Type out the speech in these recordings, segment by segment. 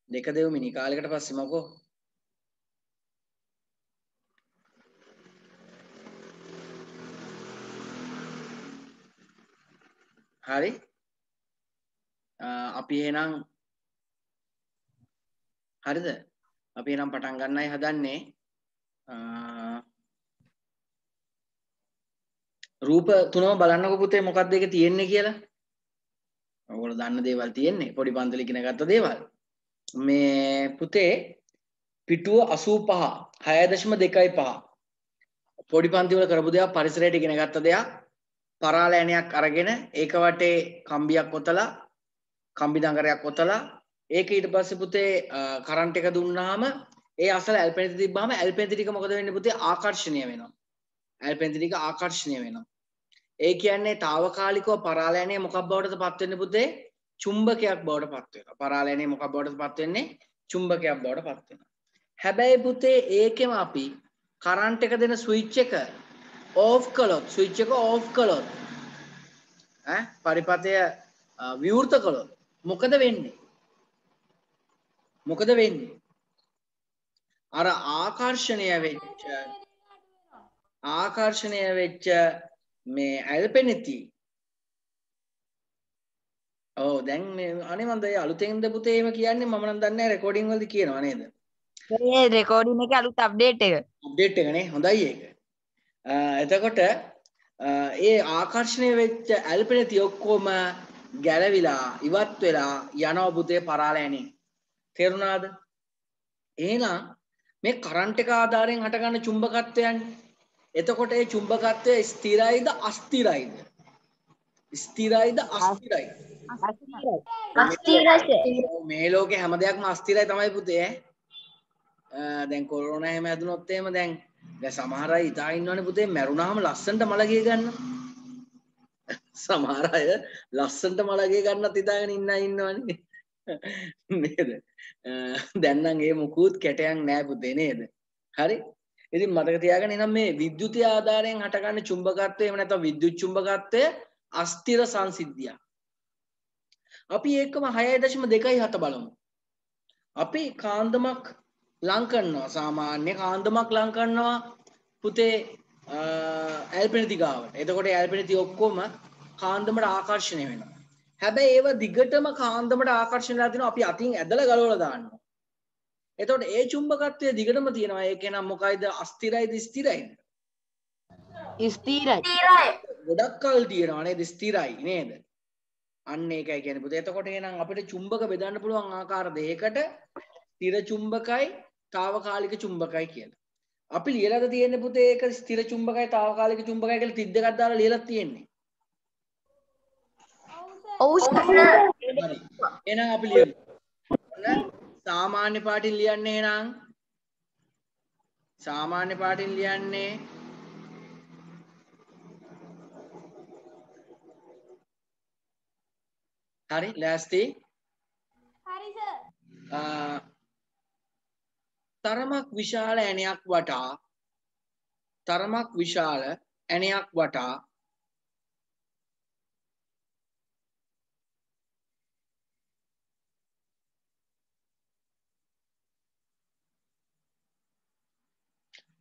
දෙක දෙව මිනි කාලයකට පස්සේ මොකෝ හරි අපි එහෙනම් හරිද අපි එහෙනම් පටන් ගන්නයි හදන්නේ රූප තුනම බලන්නකො පුතේ මොකක්ද ඒක තියෙන්නේ කියලා ඔයගොල්ලෝ දන්න දේවල් තියෙන්නේ පොඩි පන්තිලේ ඉගෙන ගත්ත දේවල් මේ පුතේ පිටුව 85 6.25 පොඩි පන්ති වල කරපු දේවල් පරිසරයට ඉගෙන ගත්ත දේවල් පරාලෑණයක් අරගෙන ඒක වටේ කම්බියක් ඔතලා කම්බි දඟරයක් ඔතලා ඒක ඊට පස්සේ පුතේ කරන්ට් එක දුන්නාම ඒ අසල ඇල්පෙනිති තිබ්බාම ඇල්පෙනිති ටික මොකද වෙන්නේ පුතේ ආකර්ෂණීය වෙනවා ඇල්පෙනිති ටික ආකර්ෂණීය වෙනවා ඒ කියන්නේ తాවකාලිකව පරාලෑණය මොකක් බවටද පත් වෙන්නේ පුතේ චුම්බකයක් බවට පත් වෙනවා පරාලෑණය මොකක් බවටද පත් වෙන්නේ චුම්බකයක් බවට පත් වෙනවා හැබැයි පුතේ ඒකෙම අපි කරන්ට් එක දෙන ස්විච් එක ඕෆ් කළොත් ස්විච් එක ඕෆ් කළොත් පරිපථය විවෘත කළොත් මොකද වෙන්නේ මොකද වෙන්නේ අර ආකර්ෂණය වෙච්ච මේ ඇල්පෙනිති ඔව් දැන් මේ අනේ මන්ද ඒ අලුතෙන්ද පුතේ එහෙම කියන්නේ මම නම් දන්නේ නැහැ රෙකෝඩින් වලදී කියනවා නේද ඒ රෙකෝඩින් එකේ අලුත් අප්ඩේට් එක නේ හොඳයි ඒක එතකොට ඒ ආකර්ෂණය වෙච්ච ඇල්පෙනිති ඔක්කොම ගැලවිලා ඉවත් වෙලා යනවා පුතේ පරාලෑනේ තේරුණාද එහෙනම් මේ කරන්ට් එක ආධාරයෙන් හටගන්න චුම්බකත්වයන්නේ එතකොට ඒ චුම්බකත්වය ස්ථිරයිද අස්ථිරයිද ස්ථිරයිද අස්ථිරයිද මේ ලෝකේ හැම දෙයක්ම අස්ථිරයි තමයි පුතේ දැන් කොරෝනා එහෙම හැදුනොත් එහෙම දැන් සමහර අය ඉතා ඉන්නවනේ පුතේ මැරුණාම ලස්සනට මලගේ ගන්න සමහර අය ලස්සනට මලගේ ගන්නත් ඉතාලගෙන ඉන්නවනේ නේද දැන් නම් ඒ මුකුත් කැටයක් නෑ පුතේ නේද හරි ඉතින් මතක තියාගන්න එනම් මේ විද්‍යුතීය ආධාරයෙන් හටගන්න චුම්බකත්වය එහෙම නැත්නම් විද්‍යුත් චුම්බකත්වය අස්ථිර සංසිද්ධියක් අපි ඒකම 6.27 බලමු අපි කාන්දමක් ලං කරනවා සාමාන්‍ය කාන්දමක් ලං කරනවා පුතේ ඇල්පෙනිති ගාවට එතකොට ඇල්පෙනිති ඔක්කොම කාන්දමට ආකර්ෂණය වෙනවා හැබැයි ඒව දිගටම කාන්දමට ආකර්ෂණය වෙලා තිනවා අපි අතින් ඇදලා ගලවලා දානවා එතකොට ඒ චුම්බකත්වය දිගටම තියෙනවා ඒක නම් මොකයිද අස්ථිරයිද ස්ථිරයිද ස්ථිරයි ගොඩක් කල් තියෙනවා නේද ස්ථිරයි නේද අන්න ඒකයි කියන්නේ පුතේ එතකොට එහෙනම් අපිට චුම්බක බෙදන්න පුළුවන් ආකාර දෙකකට ස්ථිර චුම්බකයි తాවකාලික චුම්බකයි කියලා අපි ලියලාද තියෙන්නේ පුතේ ඒක ස්ථිර චුම්බකයි తాවකාලික චුම්බකයි කියලා තිත් දෙකක් දාලා ලියලා තියෙන්නේ ඔව් සර් හරි එහෙනම් අපි ලියමු සාමාන්‍ය පාටින් ලියන්නේ එහෙනම් සාමාන්‍ය පාටින් ලියන්නේ හරි ලෑස්ති හරි සර් තරමක් විශාල ඇණයක් වටා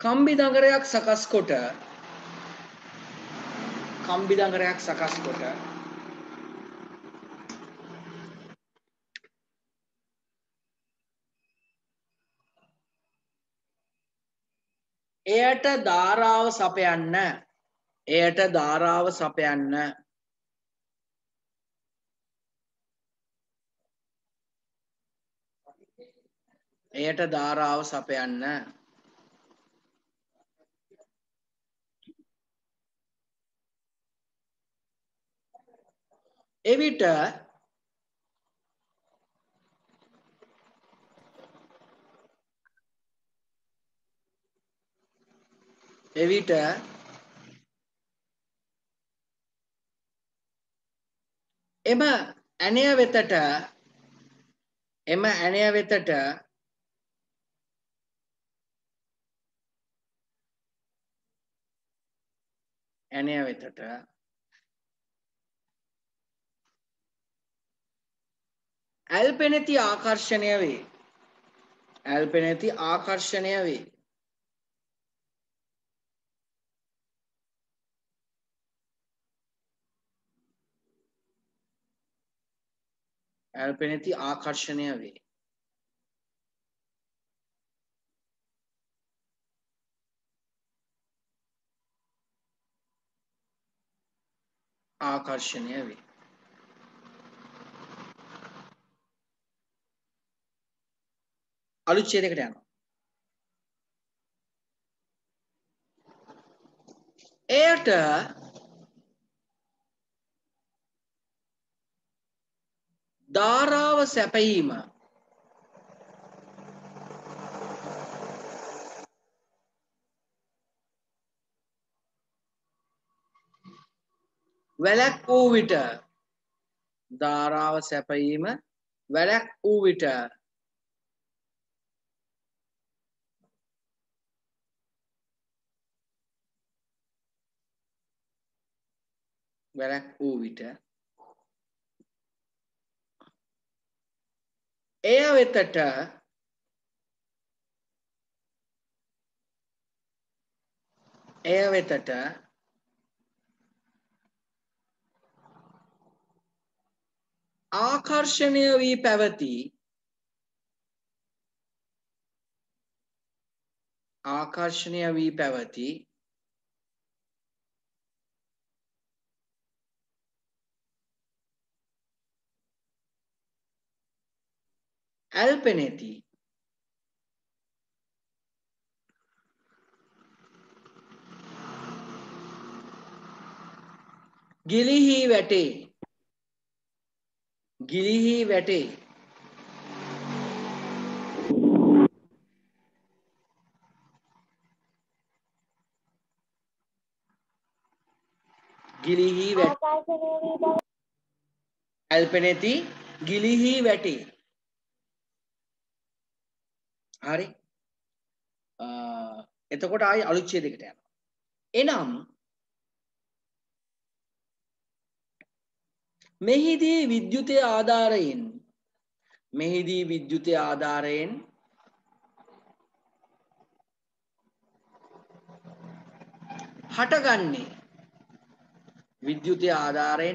කම්බි දඟරයක් සකස් කොට එයට ධාරාව සපයන්න එවිට එම ඇණය වෙතට ඇල්පෙනති ආකර්ෂණය වේ. ඇල්පෙනති ආකර්ෂණය වේ. ඇල්පෙනති ආකර්ෂණය වේ. ආකර්ෂණය වේ. අලුත් ඡේදයකට යනවා. එයට ධාරාව සැපයීම වැලැක් වූ විට ධාරාව සැපයීම වැලැක් වූ විට වැලැක් වූ විට එය වෙතට ආකර්ෂණය වී පැවති ඇල්පෙනති ගිලිහී වැටේ. ගිලිහී වැටේ. ගිලිහී වැටේ. ඇල්පෙනති ගිලිහී වැටේ. හරි. එතකොට ආයි අලුත් ඡේදයකට යනවා. එනම් මෙහිදී විද්‍යුතයේ ආධාරයෙන්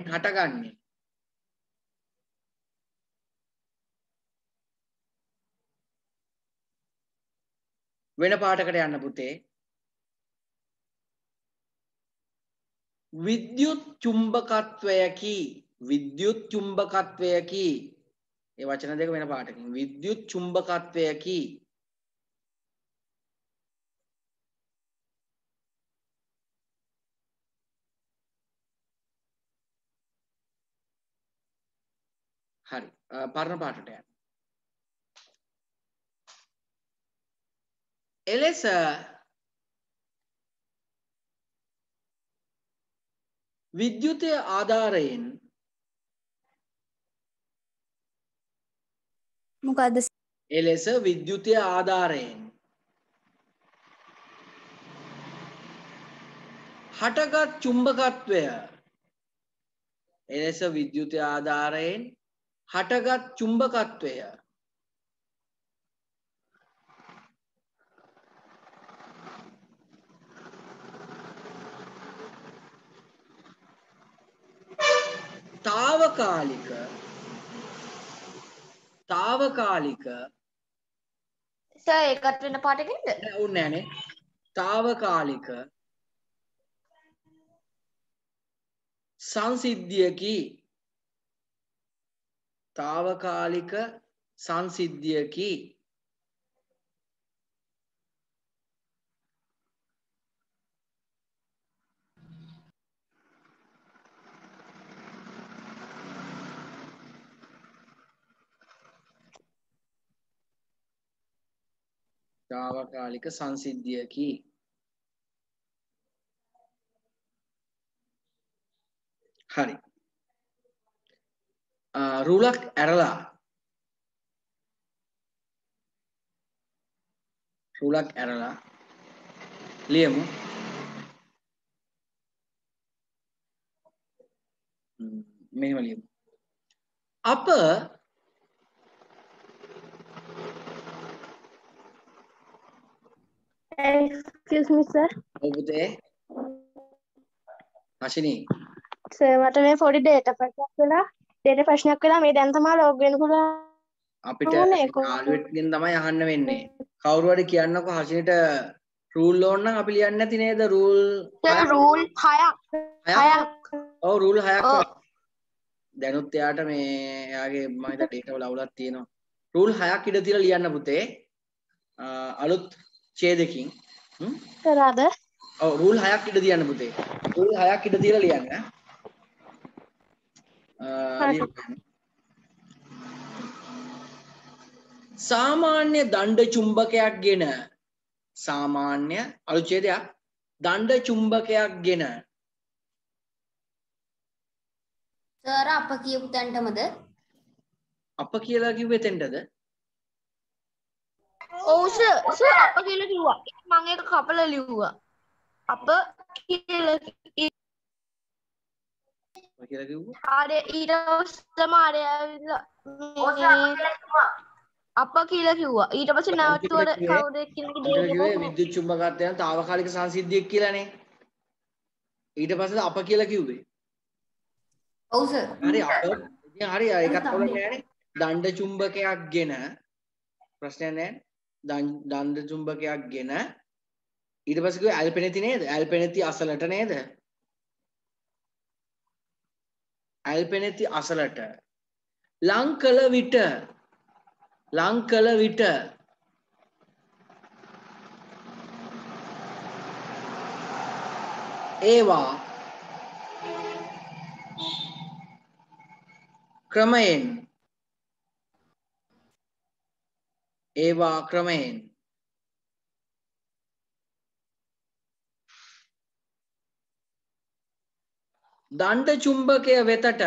හටගන්නේ වෙන පාඩකට යන්න පුතේ. විද්‍යුත් චුම්බකත්වයකි. ඒ වචන දෙක වෙන පාඩකින්. විද්‍යුත් චුම්බකත්වයකි. හරි. පරණ පාඩට යන්න. එලෙස විද්‍යුතයේ ආධාරයෙන් මොකද්ද? එලෙස විද්‍යුතයේ ආධාරයෙන් හටගත් චුම්බකත්වය తాවකාලික සර් ඒකත් වෙන පාටකින්ද? නෑ උන්නේ නෑනේ. తాවකාලික සංසිද්ධියකි. හරි. රුලක් ඇරලා ලියමු. මෙහෙම ලියමු. අප Excuse me, sir. ඔව් පුතේ. හෂිනී. Sir, මට මේ පොඩි data ප්‍රශ්නයක් වෙලා මේ දැන් තමයි log වෙන්න පුළුවන් අපිට වුණේ යාළුවෙක්ගෙන් තමයි අහන්න වෙන්නේ. කවුරු හරි කියන්නකෝ හෂිනිට රූල් ඕන නම් අපි ලියන්නේ නැති නේද? රූල් සර් රූල් 6ක්. ඔව් රූල් 6ක් දැනුත් එයාට මේ එයාගේ මම හිතා ඩේටා වල අවුලක් තියෙනවා. රූල් 6ක් ඉඩ තියලා ලියන්න පුතේ. අලුත් ඡේදකින්. sir අද ඔව් රූල් 6ක් ඉඩ තියන්න පුතේ. රූල් 6ක් ඉඩ තියලා ලියන්න. සාමාන්‍ය දණ්ඩ චුම්බකයක් ගෙන සාමාන්‍ය අලුත් ඡේදයක් දණ්ඩ චුම්බකයක් ගෙන සර් අප කියපු තැනටමද? අප කියලා කිව්වේ එතෙන්ටද? ඔව් සර් අප කියලා කිව්වා. මම ඒක කපලා ලිව්වා. අප කියලා කිව්වා. ආරේ ඊට පස්සේ ආරේ ඇවිල්ලා අප කියලා කිව්වා. ඊට පස්සේ නැවතුවට කවුද කිව්වේ විද්‍යුත් චුම්බකත්වයන් తాවකාලික සංසිද්ධියක් කියලානේ. ඊට පස්සේ අප කියලා කිව්වේ. ඔව් සර්. හරි අප ඉතින් හරි ඒකත් ප්‍රොබ්ලම් නෑනේ. දණ්ඩ චුම්බකයක් ගෙන ප්‍රශ්නයක් නෑ. දණ්ඩ චුම්බකයක් ගෙන ඊට පස්සේ කිව්වේ ඇල්පෙනෙති නේද? ඇල්පෙනෙති අසලට නේද? ඇල්පෙනෙති අසලට ලං කළ විට ඒවා ක්‍රමයෙන් දණ්ඩ චුම්බකය වෙතට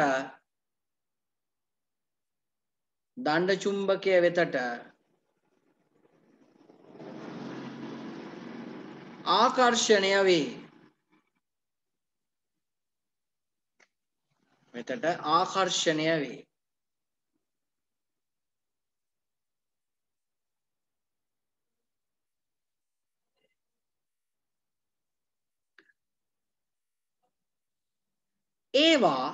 ආකර්ෂණය වේ. ඒවා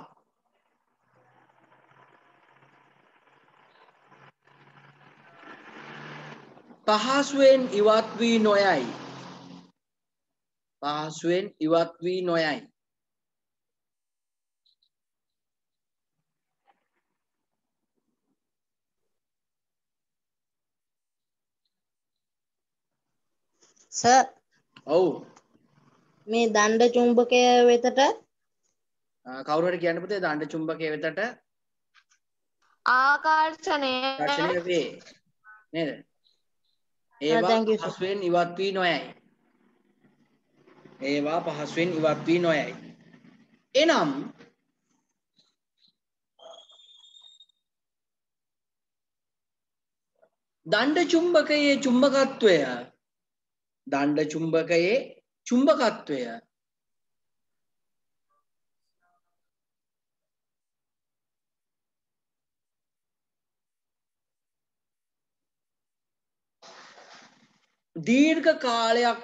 පහසුවෙන් ඉවත් වී නොයයි. සර් ඔව් මේ දණ්ඩ චුම්බකය වෙතට කවුරු හරි කියන්න පුතේ දණ්ඩ චුම්බකය වෙතට ආකර්ෂණය වේ නේද? ඒවා පහසුවෙන් ඉවත් වී නොයයි. එනම් දණ්ඩ චුම්බකයේ චුම්බකත්වය දීර්ඝ කාලයක්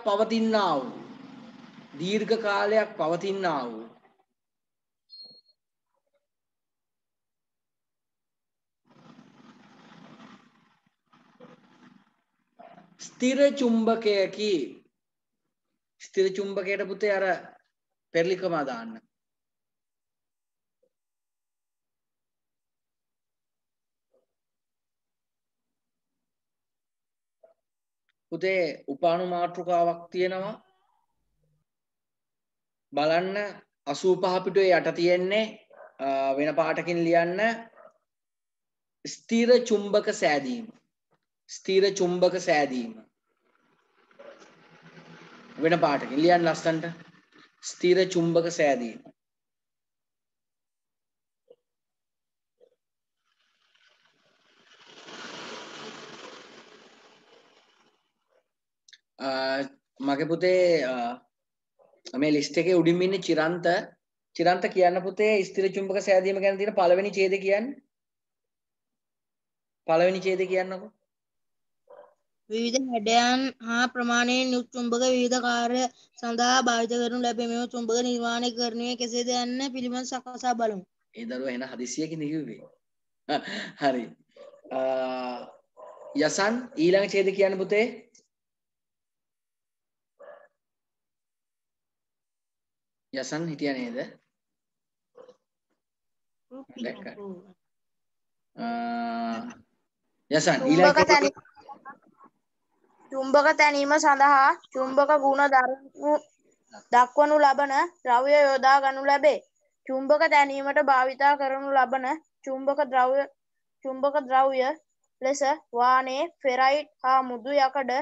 පවතිනා වූ ස්ථිර චුම්බකයකි. ස්ථිර චුම්බකයට පුතේ අර පෙරලිකම දාන්න. පුතේ උපාණු මාතෘකාවක් තියෙනවා. බලන්න 85 පිටුවේ යට තියෙන්නේ වෙන පාටකින් ලියන්න ස්ථිර චුම්බක සෑදීම. වෙන පාටකින් ලියන්න ලස්සනට ස්ථිර චුම්බක සෑදීම. මගේ පුතේ මේ ලිස්ට් එකේ උඩින් ඉන්නේ චිරන්ත කියන්න පුතේ ස්ථිර චුම්බක සෑදීම ගැන තියෙන පළවෙනි ඡේදය කියන්නකෝ. විවිධ හැඩයන් හා ප්‍රමාණයෙන් යුත් චුම්බක විවිධ කාර්ය සඳහා භාවිත කරනු ලැබේ. මෙම චුම්බක නිර්මාණය කරනුයේ කෙසේද යන්න පිළිබඳ සකසා බලමු. ඒ දරුවා එන හදිසියකින් කිව්වේ. හරි. යසන් ඊළඟ ඡේද කියන්න පුතේ. යසන් හිටියා නේද? යසන් ඊළඟ චුම්බක තැනීම සඳහා චුම්බක ගුණ දක්වනු ලබන ද්‍රව්‍ය යොදා ගනු ලැබේ. චුම්බක තැනීමට භාවිතා කරනු ලබන චුම්බක ද්‍රව්‍ය ලෙස වානේ ෆෙරයිට් හා මුදු යකඩ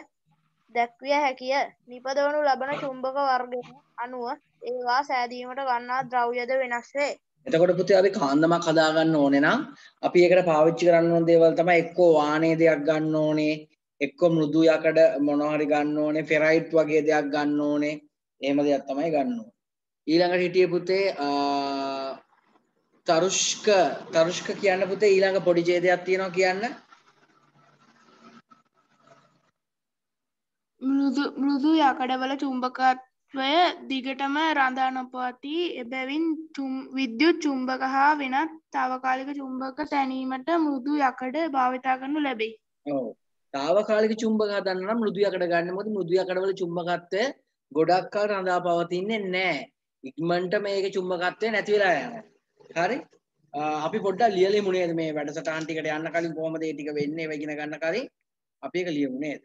දැක්විය හැකිය. නිපදවනු ලබන චුම්බක වර්ගයට අනුව ඒවා සෑදීමට ගන්නා ද්‍රව්‍යද වෙනස් වේ. එතකොට පුතේ අපි කාන්දමක් හදා ගන්න ඕනේ නම් අපි ඒකට පාවිච්චි කරන්න ඕන දේවල් තමයි එක්කෝ වානේ දෙයක් ගන්න ඕනේ, එක්කෝ මෘදු යකඩ මොනවා හරි ගන්න ඕනේ, ෆෙරයිට් වගේ දෙයක් ගන්න ඕනේ. එහෙම දෙයක් තමයි ගන්න ඕනේ. ඊළඟට හිටියේ පුතේ තරුෂ්ක කියන්න පුතේ ඊළඟ පොඩි ඡේදයක් තියෙනවා කියන්න. මෘදු යකඩවල චුම්බකත්වය දිගටම රඳා නොපවති. එබැවින් විද්‍යුත් චුම්බක හා වෙනත් తాවකාලික චුම්බක තැනීමට මෘදු යකඩ භාවිතා කරනු ලැබේ. ඔව්. తాවකාලික චුම්බක හදන්න නම් මෘදු යකඩ ගන්න. මොකද මෘදු යකඩවල චුම්බකත්වය ගොඩක් කල් රඳා පවතින්නේ නැහැ. ඉක්මනට මේකේ චුම්බකත්වය නැති වෙලා යනවා. හරි? අපි පොඩ්ඩක් ලියලිමු නේද මේ වැඩසටහන් ටිකට යන්න කලින් කොහොමද මේ ටික වෙන්නේ ඒව ඉගෙන ගන්න කලින් අපි ඒක ලියමු නේද?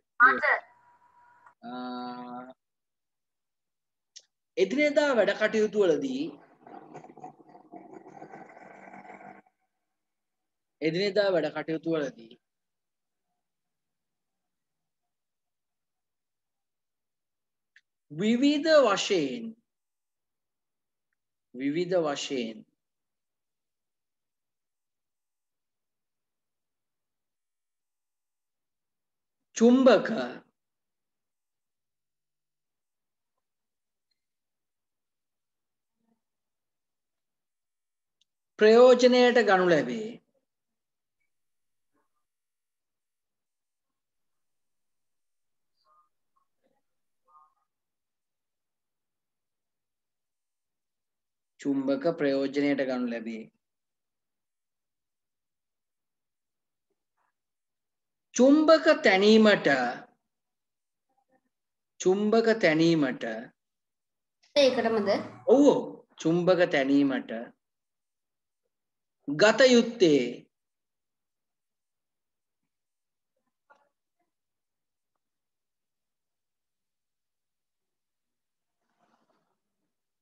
එදිනෙදා වැඩ කටයුතු වලදී විවිධ වශයෙන් චුම්බක ප්‍රයෝජනයට ගනු ලැබේ. චුම්බක ප්‍රයෝජනයට ගනු ලැබේ. චුම්බක තැනීමට ඒකටමද? ඔව් චුම්බක තැනීමට ගත යුත්තේ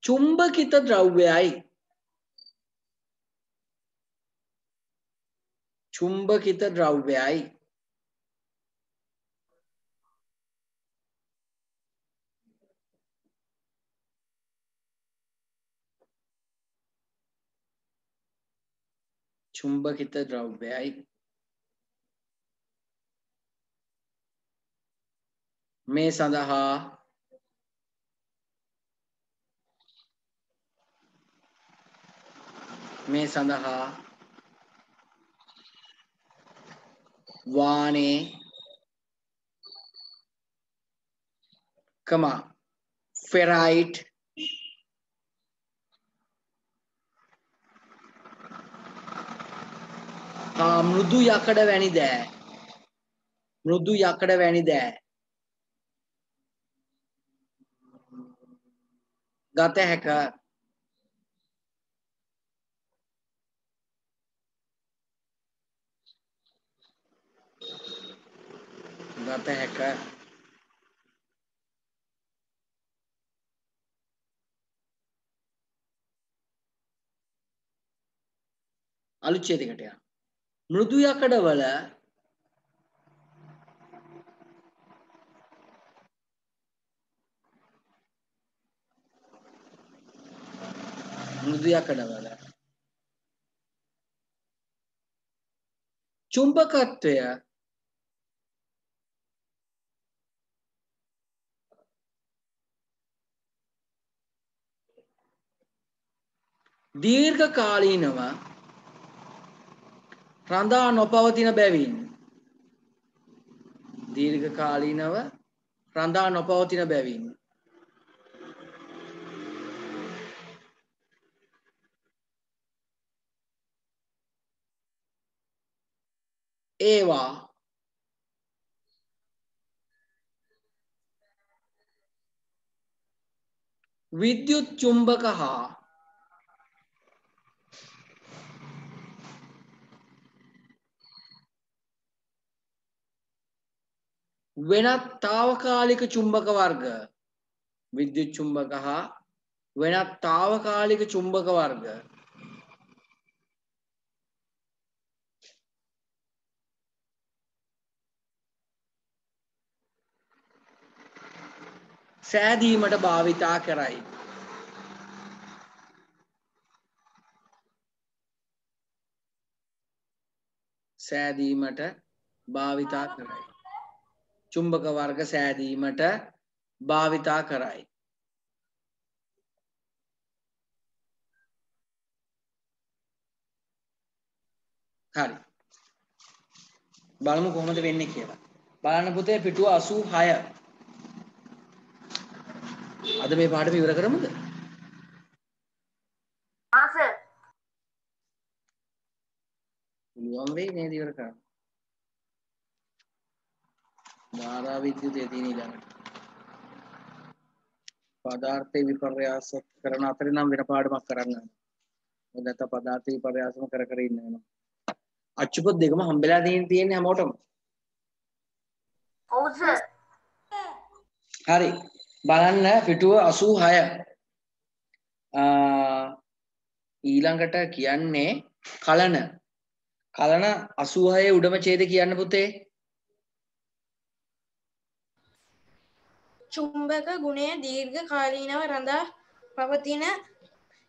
චුම්බකිත ද්‍රව්‍යයි. චුම්බකිත ද්‍රව්‍යයි. චුම්බකිත ද්‍රව්‍යයි. මේ සඳහා වානේ ෆෙරයිට් මෘදු යකඩ වැනි දෑ ගත හැක. අලුත් ඡේදයකට යන්න. මෘදු යකඩවල චුම්බකත්වය දීර්ඝකාලීනව රඳා නොපවතින බැවින් දීර්ඝකාලීනව රඳා නොපවතින බැවින් ඒවා විද්‍යුත් චුම්බක හා වෙනත් తాවකාලික චුම්බක වර්ග විද්‍යුත් චුම්බක හා වෙනත් తాවකාලික චුම්බක වර්ග සෑදීමට භාවිතා කරයි. සෑදීමට භාවිතා කරයි. චුම්බක වර්ග සෑදීමට භාවිතා කරයි. හරි. බලමු කොහොමද වෙන්නේ කියලා. බලන්න පුතේ පිටුව 86. අද මේ පාඩම ඉවර කරමුද? සර්. පුළුවන් වෙයි නේද ඉවර කරන්න. ධාරා විද්‍යුතය තියෙන ඊළඟට. පදාර්ථයේ විපර්යාස කරන අතරේ නම් වෙන පාඩමක් කරන්න ඕනේ. මොකද නැත්නම් පදාර්ථ විපර්යාසම කර කර ඉන්න වෙනවා. අච්චුපොත් දෙකම හම්බෙලා තියෙන්නේ හැමෝටම. ඔව් සර්. හරි. බලන්න පිටුව 86. ඊළඟට කියන්නේ කලන. කලන 86 උඩම ඡේද කියන්න පුතේ. චුම්බක ගුණය දීර්ඝ කාලීනව රඳා පවතින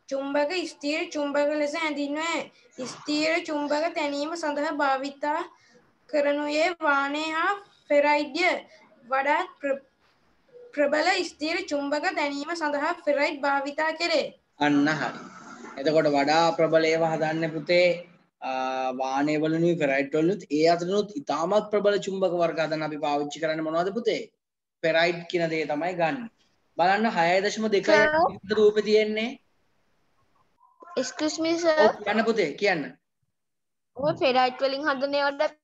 චුම්බක ස්ථීර චුම්බක ලෙස හැඳින්වේ. ස්ථීර චුම්බක තැනීම සඳහා භාවිතා කරනුයේ වානේ හා ෆෙරයිඩ්ය. වඩාත් ප්‍රබල ස්ථීර චුම්බක තැනීම සඳහා ෆෙරයිඩ් භාවිතා කෙරේ. අන්න හරි. එතකොට වඩා ප්‍රබල ඒවා හදන්න පුතේ වානේ වලුයි ෆෙරයිඩ් වලුත් ඒ අතරිනුත් ඉතාමත් ප්‍රබල චුම්බක වර්ග හදන්න අපි පාවිච්චි කරන්නේ මොනවද පුතේ? ෆෙරයිඩ් කියන දේ තමයි ගන්න. බලන්න 6.2 රූපේ තියෙන්නේ. Excuse me sir. ඔව් කියන්න පුතේ කියන්න. ඔය ෆෙරයිට් වලින් හදන ඒවාට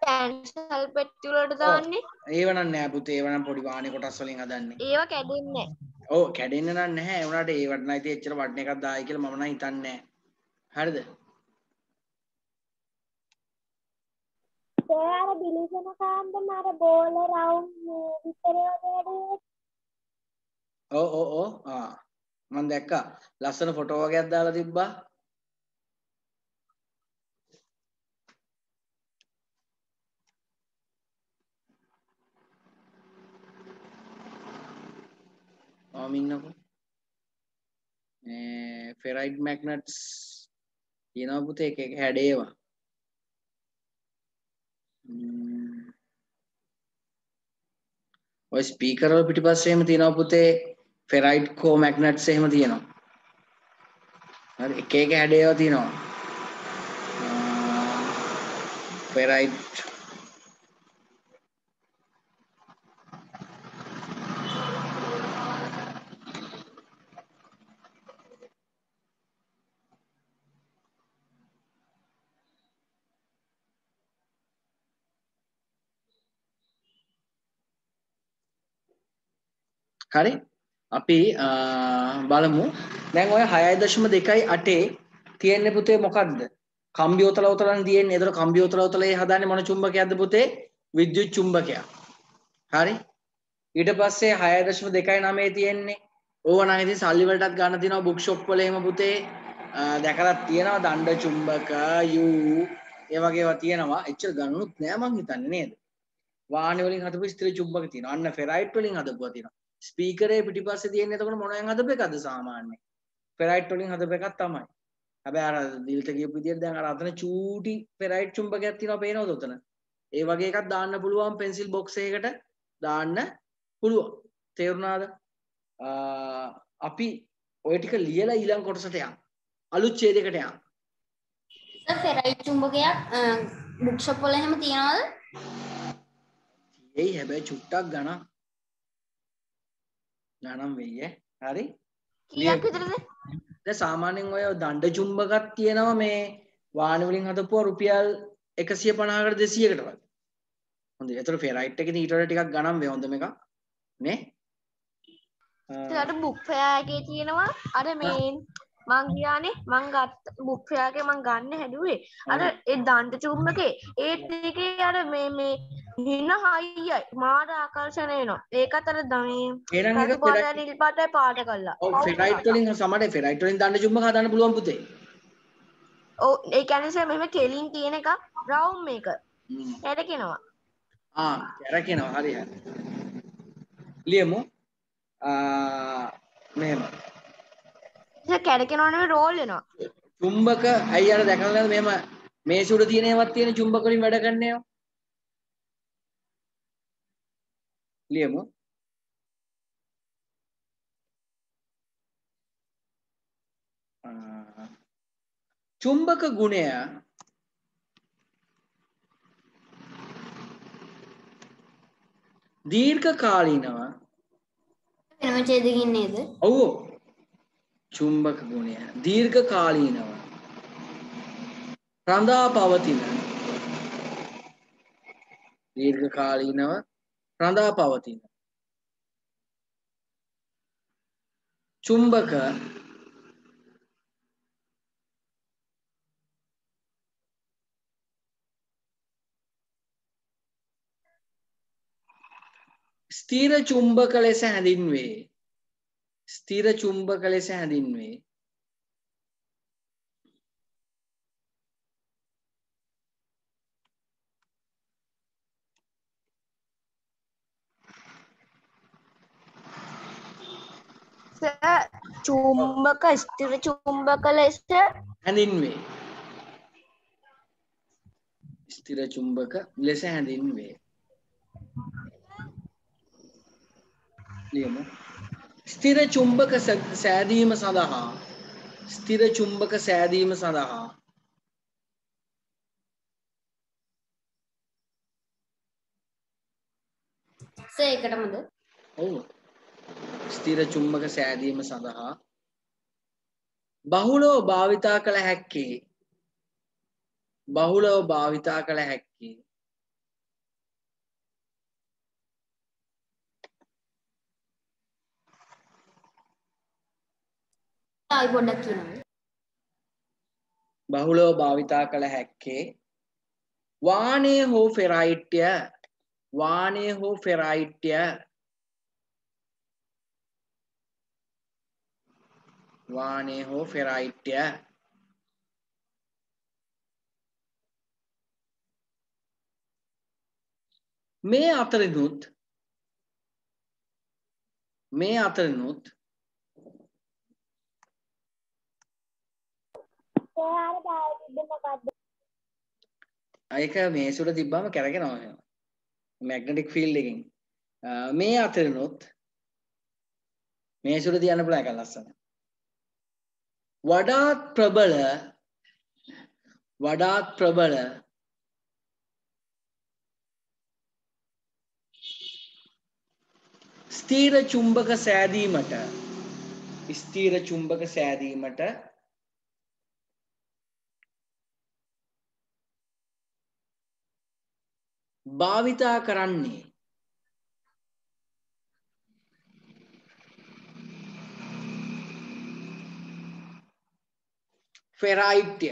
පැන්සල් පෙට්ටි වලට දාන්නේ. ඒව නම් නෑ පුතේ. ඒව නම් පොඩි වානේ කොටස් වලින් හදන්නේ. ඒවා කැඩෙන්නේ නැහැ. ඔව් කැඩෙන්න නම් නැහැ. ඒ වුණාට ඒවට නම් ඉතින් එච්චර වටින එකක් දායි කියලා මම නම් හිතන්නේ නැහැ. හරිද? සර් බිලිසන කාන්දම අර බෝල රවුන්ඩ් විතරේ වගේ ඔව් මම දැක්කා. ලස්සන ෆොටෝ වගේක් දාලා තිබ්බා. ඉන්නකො ෆෙරයිඩ් මැග්නට්ස් තියෙනවා පුතේ එක එක හැඩේවා. ඔය ස්පීකර් වල පිටිපස්සේ එහෙම තියෙනවා පුතේ ෆෙරයිඩ් කෝ මැග්නට්ස් එහෙම තියෙනවා. හරි එක එක හැඩේවා තියෙනවා. ෆෙරයිඩ් හරි අපි බලමු දැන් ඔය 6.2.8 තියෙන්නේ පුතේ මොකද්ද? කම්බි උතල උතලන් තියෙන්නේ. ඒතර කම්බි උතල උතලේ හදාන්නේ මොන චුම්බකයක්ද පුතේ? විද්‍යුත් චුම්බකයක්. හරි. ඊට පස්සේ 6.2.9 තියෙන්නේ. ඕව නම් ඉතින් සල්ලි වලටත් ගන්න තියෙනවා බුක් ෂොප් වල එහෙම පුතේ. දැකලා තියෙනවා දණ්ඩ චුම්බක ඒ වගේ ඒවා තියෙනවා. එච්චර ගන්නුත් නෑ මං හිතන්නේ නේද? වාහන වලින් හදපු ස්ථිර චුම්බක තියෙනවා. අන්න ෆෙරයිට් වලින් හදපුවා තියෙනවා. ස්පීකරේ පිටිපස්සේ තියෙන එතකොට මොනෙන් හදපු එකද සාමාන්‍යයෙන්? ෆෙරයිට් වලින් හදපු එකක් තමයි. හැබැයි අර දිල්ට කියපු විදිහට දැන් අර අතන චූටි ෆෙරයිට් චුම්බකයක් තියෙනවා පේනවද උතන? ඒ වගේ එකක් දාන්න පුළුවන් පෙන්සිල් බොක්ස් එකකට දාන්න පුළුවන්. තේරුණාද? අපි ඔය ටික ලියලා ඊළඟ කොටසට යමු. අලුත් ඡේදයකට යමු. සර් ෆෙරයිට් චුම්බකයක් බුක් ෂොප් වල එහෙම තියනවද? එයි හැබැයි චුට්ටක් ගණන් වෙයි ඈ. හරි? කීයක් විතරද? දැන් සාමාන්‍යයෙන් ඔය දණ්ඩ චුම්බකක් තියෙනවා මේ වාහන වලින් හදපුවා රුපියල් 150කට 200කට වගේ. හොඳයි. ඒතර ෆෙරයිට් එකේ ඊට වඩා ටිකක් ගණන් වේ හොඳම එකක් නේ? ඒකට බුක් ෆෙයා එකේ තියෙනවා අර මේ මං ගියානේ මං ගත්ත බුක් ෆෙයා එකේ මං ගන්න හැදුවේ අර ඒ දණ්ඩ චුම්බකේ ඒත් එකේ අර මේ හින හයියයි මාර ආකර්ෂණ එනවා. ඒකත් අර මේ එහෙනම් ඒක රතු පාටයි නිල් පාටයි පාට කළා. ඔව් ෆෙරයිට් වලින් සමහර ෆෙරයිට් වලින් දණ්ඩ චුම්බක හදන්න පුළුවන් පුතේ. ඔව් ඒ කියන්නේ මෙහෙම කෙලින් තියෙන එක රවුම් මේක. එරකිනවා. කැරකෙනවා. හරි හරි. ලියමු. මෙහෙම. ඒක කැරකෙනවා නෙවෙයි රෝල් වෙනවා. චුම්බක අයිය අර දැකලා නැද්ද මෙහෙම මේසෙ උඩ තියෙන ඒවත් තියෙන චුම්බක වලින් වැඩ කරන ඒවා. ලියමු. චුම්බක ගුණය දීර්ඝ කාලීනව වෙනම ඡේදකින් නේද? ඔව් චුම්බක ගුණය දීර්ඝ කාලීනව රඳා පවතින චුම්බක ස්ථිර චුම්බක ලෙස හැඳින්වේ. චුම්බක ස්ථිර චුම්බක ලෙස හැඳින්වේ. ස්ථිර චුම්බක ලෙස හැඳින්වේ. ලියමු. ස්ථිර චුම්බක සෑදීම සඳහා ඒකටමද? ඔව්. ස්ථිර චුම්බක සෑදීම සඳහා බහුලව භාවිතා කළ හැක්කේ ආයි පොඩ්ඩක් කියන්න. බහුලව භාවිතා කළ හැක්කේ වානේ හෝ ෆෙරයිට්ය මේ අතරිනුත් ඒක මේසුර තිබ්බම කැරකෙනවා එහෙම මැග්නටික් ෆීල්ඩ් එකකින් මේ අතරිනුත් මේසුර තියන්න පුළුවන් එක ලස්සන වඩාත් ප්‍රබල ස්ථීර චුම්බක සෑදීමට භාවිතා කරන්නේ ෆෙරයිට්ය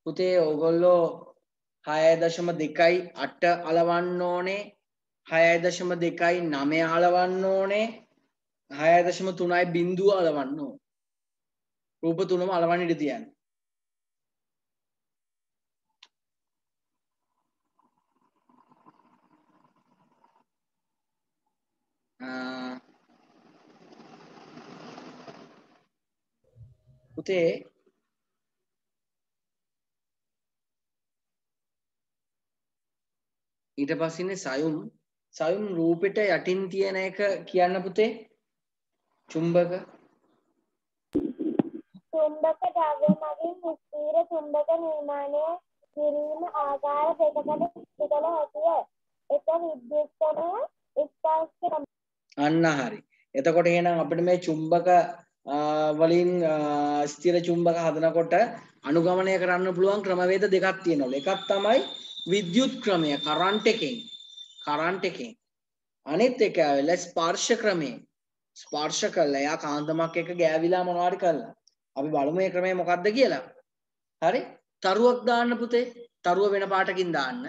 පුතේ ඕගොල්ලෝ 6.2 අලවන්න ඕනේ 6.2 අලවන්න ඕනේ 6.3 බිංදුව අලවන්න ඕනේ රූප තුනම අලවන්න ඉඩ තියන්නේ පුතේ ඊට පස්සේ සයුම් රූපෙට යටින් තියෙන එක කියන්න පුතේ චුම්බක චුම්බක ද්‍රව්‍ය මගින් ස්ථිර චුම්බක නිර්මාණය කිරීම ආකාර දෙකකට කළ හැකිය. එක විද්‍යුත්කමය ස්පර්ශ අන්න හරි. එතකොට එහෙනම් අපිට මේ චුම්බක වලින් ස්ථිර චුම්බක හදනකොට අනුගමනය කරන්න පුළුවන් ක්‍රමවේද දෙකක් තියෙනවා. එකක් තමයි විද්‍යුත් ක්‍රමය කරන්ට් එකෙන්. අනිත් එක ඇවිල්ලා ස්පර්ශ ක්‍රමය. ස්පර්ශ කළා යා කාන්දමක් එක ගෑවිලා මොනවාරි කළා. අපි බලමු මේ ක්‍රමය මොකක්ද කියලා. හරි? තරුවක් දාන්න පුතේ. තරුව වෙන පාටකින් දාන්න.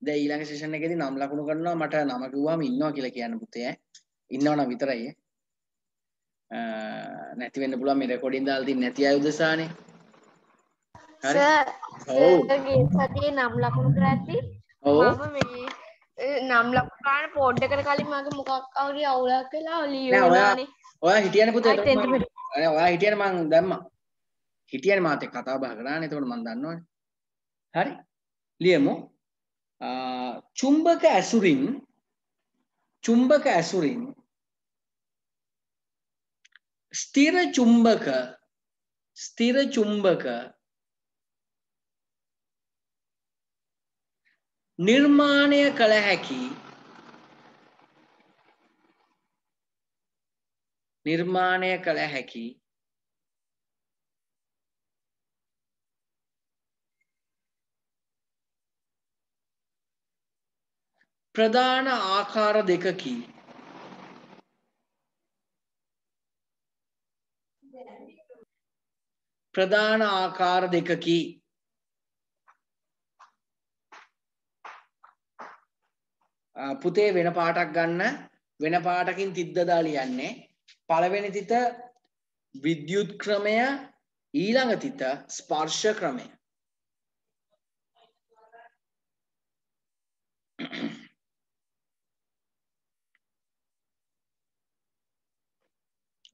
දැන් ඊළඟ සෙෂන් එකේදී නම් ලකුණු කරනවා මට නම කිව්වම ඉන්නවා කියලා කියන්න පුතේ ඈ. ඉන්නවනම් විතරයි නැති වෙන්න පුළුවන් මේ රෙකෝඩින් දාලා තින්නේ නැති අය උදෙසානේ. හරි. ගේ සතියේ නම් ලකුණු කරද්දී මම මේ නම් ලකුණු කරන්න පොඩ් එකට කලින් මගේ මොකක් හරි අවුලක් වෙලා ලියුණානේ. ඔයා හිටියනේ පුතේ. ඔයා හිටියනේ මං දැම්මා. හිටියනේ මාත් එක්ක කතා බහ කරානේ. එතකොට මං දන්නවනේ. හරි. ලියමු. චුම්බක ඇසුරින් ස්ථිර චුම්බක නිර්මාණය කළ හැකි ප්‍රධාන ආකාර දෙකකි. පුතේ වෙන පාටක් ගන්න. වෙන පාටකින් තිද්ද දා ලියන්නේ. පළවෙනි තිත විද්‍යුත් ක්‍රමය, ඊළඟ තිත ස්පර්ශ ක්‍රමය.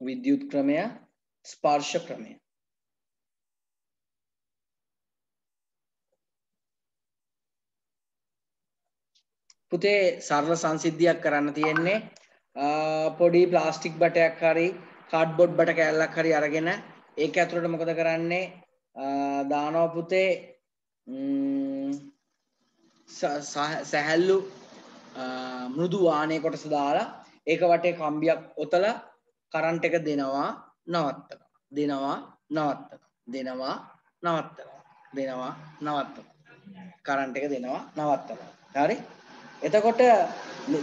විද්‍යුත් ක්‍රමය, ස්පර්ශ ක්‍රමය. පුතේ සරල සංසිද්ධියක් කරන්න තියෙන්නේ. පොඩි ප්ලාස්ටික් බටයක් හරි කාඩ්බෝඩ් බට කෑල්ලක් හරි අරගෙන ඒක ඇතුළට මොකද කරන්නේ? දානවා පුතේ සැහැල්ලු මෘදු වාහනේ කොටස දාලා ඒක වටේ කම්බියක් ඔතලා කරන්ට් එක දෙනවා නවත්තනවා කරන්ට් එක දෙනවා නවත්තනවා. හරි? එතකොට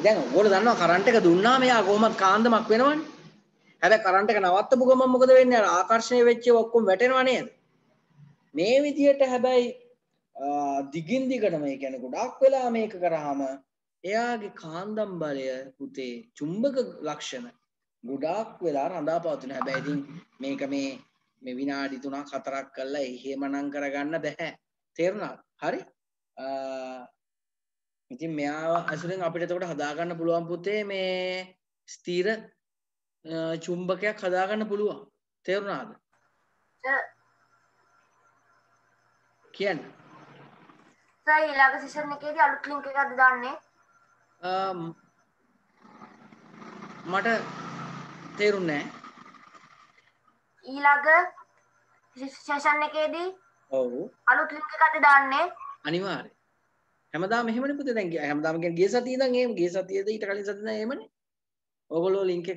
දැන් ඔයගොල්ලෝ දන්නවා කරන්ට් එක දුන්නාම එයා කොහොමද කාන්දමක් වෙනවනේ. හැබැයි කරන්ට් එක නවත්තපු ගමන් මොකද වෙන්නේ? අර ආකර්ෂණය වෙච්ච ඒවා ඔක්කොම වැටෙනවා නේද? මේ විදියට හැබැයි දිගින් දිගටම ඒ කියන්නේ ගොඩක් වෙලා මේක කරාම එයාගේ කාන්දම් බලය පුතේ චුම්බක ලක්ෂණ ගොඩක් වෙලා රඳා පවතින. හැබැයි ඉතින් මේක මේ විනාඩි 3ක් 4ක් කරලා එහෙමනම් කරගන්න බෑ. තේරුණාද? හරි? ඉතින් මෙයාව අසුරෙන් අපිට එතකොට හදාගන්න පුළුවන් පුතේ මේ ස්ථිර චුම්බකයක් හදාගන්න පුළුවන්. තේරුණාද? කියන්න. සර් ඊළඟ සෙෂන් එකේදී අලුත් ලින්ක් එකක්ද දාන්නේ? මට තේරුන්නේ නැහැ. ඊළඟ සෙෂන් එකේදී ඔව් අලුත් ලින්ක් එකක්ද දාන්නේ? අනිවාර්යයෙන්. හැමදාම එහෙමනේ පුතේ. දැන් හැමදාම කියන්නේ ගිය සතියේ ඉඳන් එහෙම ගිය සතියේද ඊට කලින් සතියේ ඉඳන් එහෙමනේ. ඔයගොල්ලෝ ලින්ක්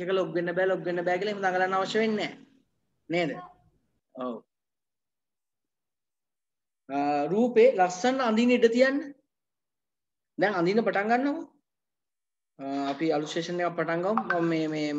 එක ලොග් වෙන්න බෑ කියලා එහෙම දඟලන්න අවශ්‍ය වෙන්නේ නැහැ. නේද? ඔව්. රූපේ ලස්සන අඳින්න ඉඩ තියන්න. දැන් අඳින්න පටන් ගන්නකො. අපි අලුත් සෙෂන් එකක් පටන් ගමු. මේ